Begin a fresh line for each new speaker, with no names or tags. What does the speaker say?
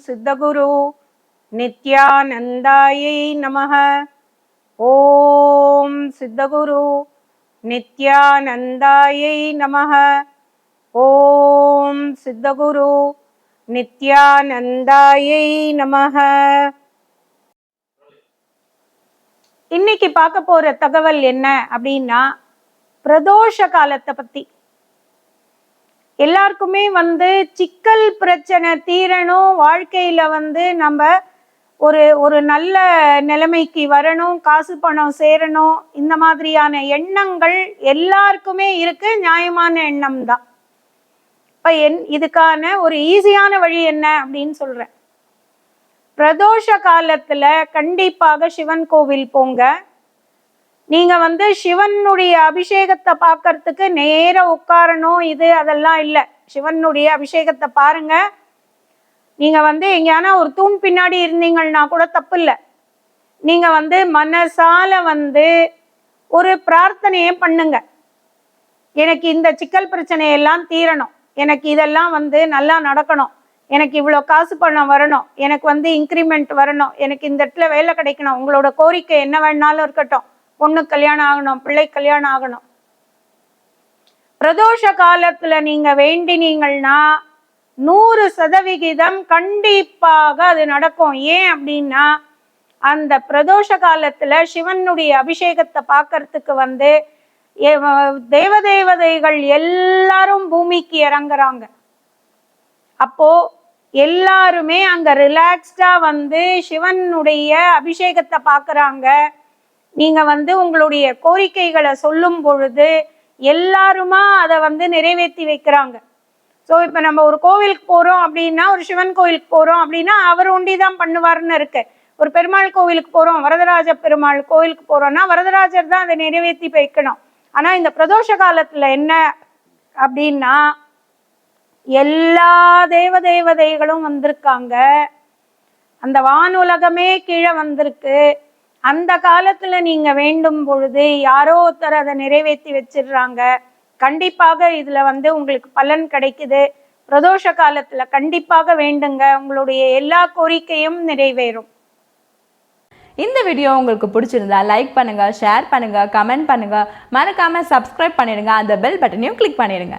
சித்தகுரு நித்யானந்தாயை நமः. ஓம் சித்தகுரு நித்யானந்தாயை நமः. ஓம் சித்தகுரு நித்யானந்தாயை நமः. இன்னைக்கு பார்க்க போற தகவல் என்ன அப்படின்னா, பிரதோஷ காலத்தை பத்தி. எல்லாருக்குமே சிக்கல் பிரச்சனை தீரணும், வாழ்க்கையில நம்ம ஒரு நல்ல நிலைமைக்கு வரணும், காசு பணம் சேரணும், இந்த மாதிரியான எண்ணங்கள் எல்லாருக்குமே இருக்கு. நியாயமான எண்ணம் தான். இப்ப இதுக்கான ஒரு ஈஸியான வழி என்ன அப்படின்னு சொல்றேன். பிரதோஷ காலத்துல கண்டிப்பாக சிவன் கோவில் போங்க. நீங்க சிவனுடைய அபிஷேகத்தை பார்க்கறதுக்கு நேர உட்காரணும், அதெல்லாம் இல்லை. சிவனுடைய அபிஷேகத்தை பாருங்க. நீங்க எங்கேயானா ஒரு தூண் பின்னாடி இருந்தீங்கன்னா கூட தப்பு இல்லை. நீங்க மனசால ஒரு பிரார்த்தனையை பண்ணுங்க. எனக்கு இந்த சிக்கல் பிரச்சனையெல்லாம் தீரணும், எனக்கு இதெல்லாம் நல்லா நடக்கணும், எனக்கு இவ்வளோ காசு பணம் வரணும், எனக்கு இன்க்ரிமெண்ட் வரணும், எனக்கு இந்த இடத்துல வேலை கிடைக்கணும். உங்களோட கோரிக்கை என்ன வேணாலும் இருக்கட்டும். பொண்ணு கல்யாணம் ஆகணும், பிள்ளை கல்யாணம் ஆகணும். பிரதோஷ காலத்துல நீங்க வேண்டினீங்கன்னா 100% கண்டிப்பாக அது நடக்கும். ஏன் அப்படின்னா, அந்த பிரதோஷ காலத்துல சிவனுடைய அபிஷேகத்தை பார்க்கறதுக்கு தேவதேவதைகள் எல்லாரும் பூமிக்கு இறங்குறாங்க. அப்போ எல்லாருமே அங்க ரிலாக்ஸ்டா சிவனுடைய அபிஷேகத்தை பார்க்கறாங்க. நீங்க உங்களுடைய கோரிக்கைகளை சொல்லும் பொழுது எல்லாருமா அதை நிறைவேற்றி வைக்கிறாங்க. ஸோ இப்போ நம்ம ஒரு கோவிலுக்கு போறோம் அப்படின்னா, ஒரு சிவன் கோவிலுக்கு போறோம் அப்படின்னா அவர் ஒண்டிதான் பண்ணுவார்னு இருக்கு. ஒரு பெருமாள் கோவிலுக்கு போறோம், வரதராஜ பெருமாள் கோவிலுக்கு போறோம்னா வரதராஜர் தான் அதை நிறைவேற்றி வைக்கணும். ஆனா இந்த பிரதோஷ காலத்துல என்ன அப்படின்னா, எல்லா தேவதேவதைகளும் வந்திருக்காங்க. அந்த வானுலகமே கீழே வந்திருக்கு. அந்த காலத்துல நீங்க வேண்டும் பொழுது யாரோ ஒருத்தர் அதை நிறைவேற்றி வச்சிடுறாங்க. கண்டிப்பாக இதுல உங்களுக்கு பலன் கிடைக்குது. பிரதோஷ காலத்துல கண்டிப்பாக வேண்டுங்க, உங்களுடைய எல்லா கோரிக்கையும் நிறைவேறும்.
இந்த வீடியோ உங்களுக்கு பிடிச்சிருந்தா லைக் பண்ணுங்க, ஷேர் பண்ணுங்க, கமெண்ட் பண்ணுங்க, மறக்காம சப்ஸ்கிரைப் பண்ணிடுங்க, அந்த பெல் பட்டனையும் கிளிக் பண்ணிடுங்க.